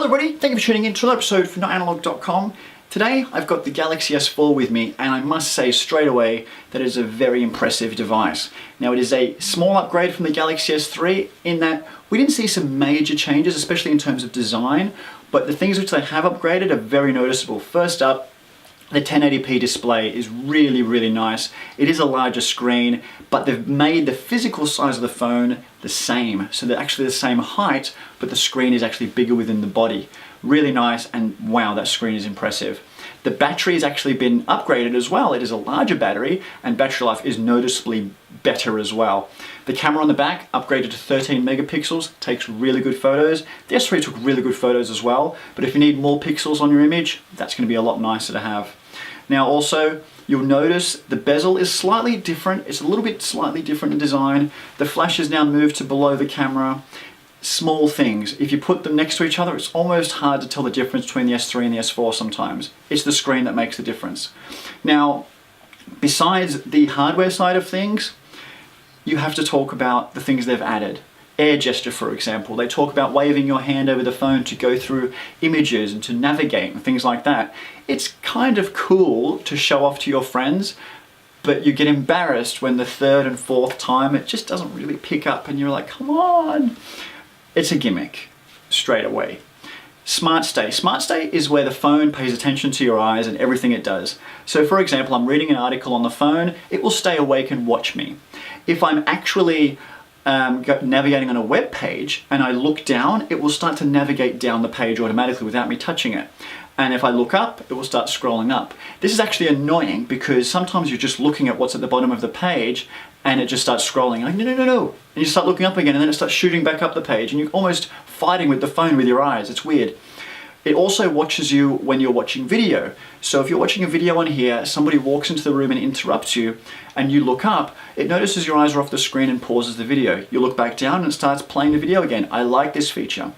Hello everybody, thank you for tuning in to another episode from notanalog.com. Today I've got the Galaxy S4 with me, and I must say straight away that it is a very impressive device. Now it is a small upgrade from the Galaxy S3 in that we didn't see some major changes, especially in terms of design, but the things which they have upgraded are very noticeable. First up, the 1080p display is really nice. It is a larger screen, but they've made the physical size of the phone the same. So they're actually the same height, but the screen is actually bigger within the body. Really nice, and wow, that screen is impressive. The battery has actually been upgraded as well. It is a larger battery, and battery life is noticeably better as well. The camera on the back upgraded to 13 megapixels, takes really good photos. The S3 took really good photos as well, but if you need more pixels on your image, that's going to be a lot nicer to have. Now also, you'll notice the bezel is slightly different. It's a little bit slightly different in design. The flash is now moved to below the camera. Small things. If you put them next to each other, it's almost hard to tell the difference between the S3 and the S4 sometimes. It's the screen that makes the difference. Now, besides the hardware side of things, you have to talk about the things they've added. Air gesture, for example. They talk about waving your hand over the phone to go through images and to navigate and things like that. It's kind of cool to show off to your friends, but you get embarrassed when the third and fourth time it just doesn't really pick up and you're like, come on. It's a gimmick, straight away. Smart Stay. Smart Stay is where the phone pays attention to your eyes and everything it does. So for example, I'm reading an article on the phone, it will stay awake and watch me. If I'm actually navigating on a web page and I look down, it will start to navigate down the page automatically without me touching it. And if I look up, it will start scrolling up. This is actually annoying because sometimes you're just looking at what's at the bottom of the page and it just starts scrolling. Like, no. And you start looking up again and then it starts shooting back up the page and you're almost fighting with the phone with your eyes. It's weird. It also watches you when you're watching video. So if you're watching a video on here, somebody walks into the room and interrupts you, and you look up, it notices your eyes are off the screen and pauses the video. You look back down and it starts playing the video again. I like this feature.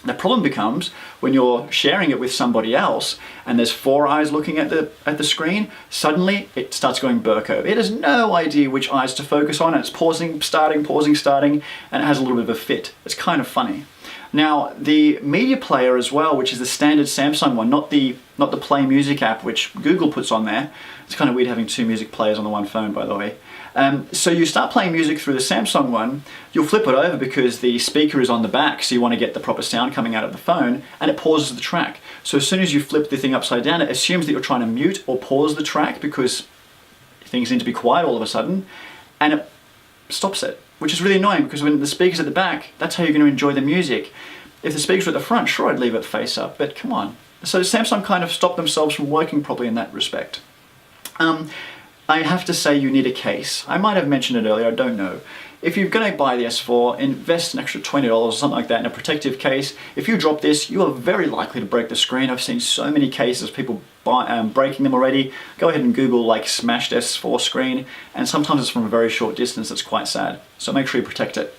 The problem becomes when you're sharing it with somebody else and there's four eyes looking at the screen, suddenly it starts going Burko. It has no idea which eyes to focus on, and it's pausing, starting, and it has a little bit of a fit. It's kind of funny. Now, the media player as well, which is the standard Samsung one, not the Play Music app, which Google puts on there. It's kind of weird having two music players on the one phone, by the way. So you start playing music through the Samsung one, you'll flip it over because the speaker is on the back, so you want to get the proper sound coming out of the phone, and it pauses the track. So as soon as you flip the thing upside down, it assumes that you're trying to mute or pause the track because things need to be quiet all of a sudden, and it stops it. Which is really annoying because when the speaker's at the back, that's how you're going to enjoy the music. If the speakers were at the front, sure, I'd leave it face up, but come on. So Samsung kind of stopped themselves from working properly in that respect. I have to say you need a case. I might have mentioned it earlier, I don't know. If you're going to buy the S4, invest an extra $20 or something like that in a protective case. If you drop this, you are very likely to break the screen. I've seen so many cases of people breaking them already. Go ahead and Google like smashed S4 screen, and sometimes it's from a very short distance. It's quite sad. So make sure you protect it.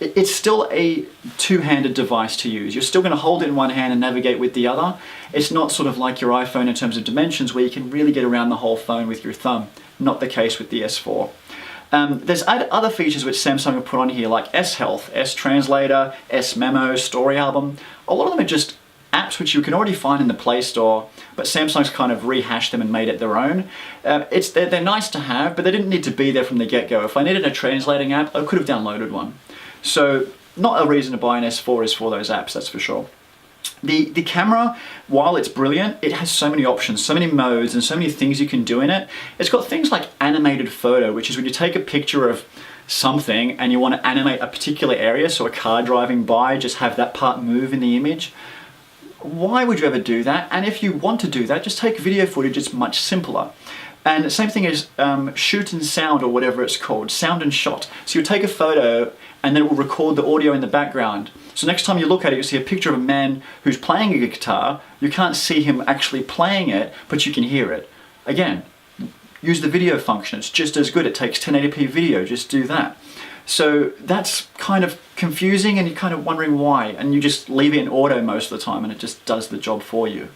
It's still a two-handed device to use. You're still going to hold it in one hand and navigate with the other. It's not sort of like your iPhone in terms of dimensions where you can really get around the whole phone with your thumb. Not the case with the S4. There's other features which Samsung have put on here like S Health, S Translator, S Memo, Story Album. A lot of them are just apps which you can already find in the Play Store, but Samsung's kind of rehashed them and made it their own. They're nice to have, but they didn't need to be there from the get-go. If I needed a translating app, I could have downloaded one. So not a reason to buy an S4 is for those apps, that's for sure. The camera, while it's brilliant, it has so many options, so many modes, and so many things you can do in it. It's got things like animated photo, which is when you take a picture of something and you want to animate a particular area, so a car driving by, just have that part move in the image. Why would you ever do that? And if you want to do that, just take video footage, it's much simpler. And the same thing is shoot and sound, or whatever it's called, sound and shot. So you take a photo and then it will record the audio in the background. So next time you look at it, you see a picture of a man who's playing a guitar. You can't see him actually playing it, but you can hear it. Again, use the video function. It's just as good. It takes 1080p video, just do that. So that's kind of confusing and you're kind of wondering why. And you just leave it in auto most of the time and it just does the job for you.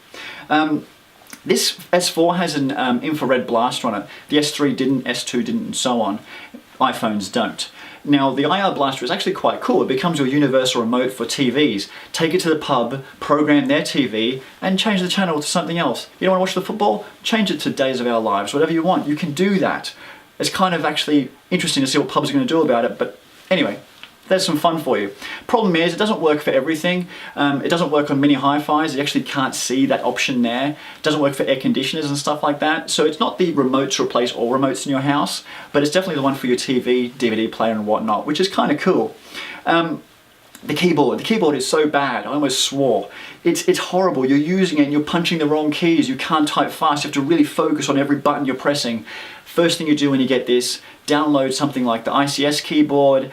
This S4 has an infrared blaster on it. The S3 didn't, S2 didn't, and so on. iPhones don't. Now the IR Blaster is actually quite cool. It becomes your universal remote for TVs. Take it to the pub, program their TV, and change the channel to something else. You don't want to watch the football? Change it to Days of Our Lives, whatever you want. You can do that. It's kind of actually interesting to see what pubs are going to do about it, but anyway, there's some fun for you. Problem is, it doesn't work for everything. It doesn't work on mini hi-fis. You actually can't see that option there. It doesn't work for air conditioners and stuff like that. So it's not the remote to replace all remotes in your house, but it's definitely the one for your TV, DVD player and whatnot, which is kind of cool. The keyboard is so bad, I almost swore. It's horrible. You're using it and you're punching the wrong keys. You can't type fast. You have to really focus on every button you're pressing. First thing you do when you get this, download something like the ICS keyboard,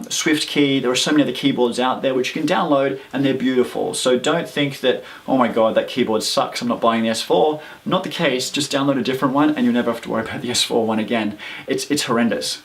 Swift key. There are so many other keyboards out there which you can download and they're beautiful. So don't think that, oh my God, that keyboard sucks, I'm not buying the S4. Not the case, just download a different one and you'll never have to worry about the S4 one again. It's horrendous.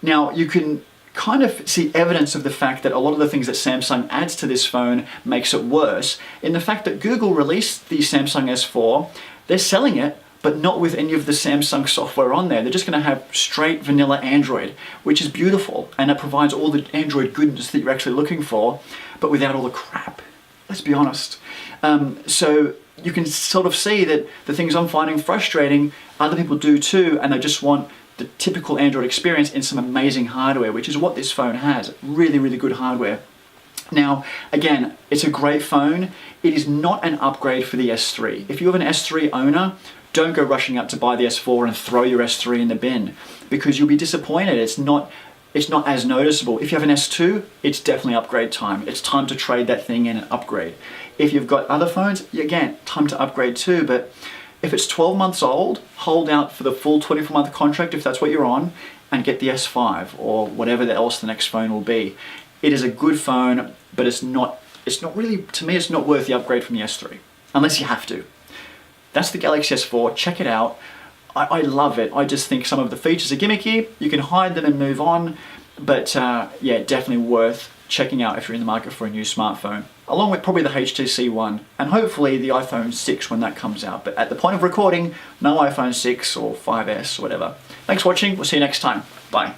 Now you can kind of see evidence of the fact that a lot of the things that Samsung adds to this phone makes it worse in the fact that Google released the Samsung S4, they're selling it, but not with any of the Samsung software on there. They're just going to have straight vanilla Android, which is beautiful, and it provides all the Android goodness that you're actually looking for, but without all the crap. Let's be honest. So you can sort of see that the things I'm finding frustrating, other people do too, and they just want the typical Android experience in some amazing hardware, which is what this phone has. Really, really good hardware. Now, again, it's a great phone. It is not an upgrade for the S3. If you have an S3 owner, don't go rushing out to buy the S4 and throw your S3 in the bin because you'll be disappointed. It's not as noticeable. If you have an S2, it's definitely upgrade time. It's time to trade that thing in and upgrade. If you've got other phones, again, time to upgrade too, but if it's 12 months old, hold out for the full 24-month contract if that's what you're on, and get the S5 or whatever else the next phone will be. It is a good phone, but it's not really, to me, it's not worth the upgrade from the S3, unless you have to. That's the Galaxy S4, check it out. I love it. I just think some of the features are gimmicky. You can hide them and move on, but yeah, definitely worth checking out if you're in the market for a new smartphone, along with probably the HTC One, and hopefully the iPhone 6 when that comes out. But at the point of recording, no iPhone 6 or 5S or whatever. Thanks for watching, we'll see you next time. Bye.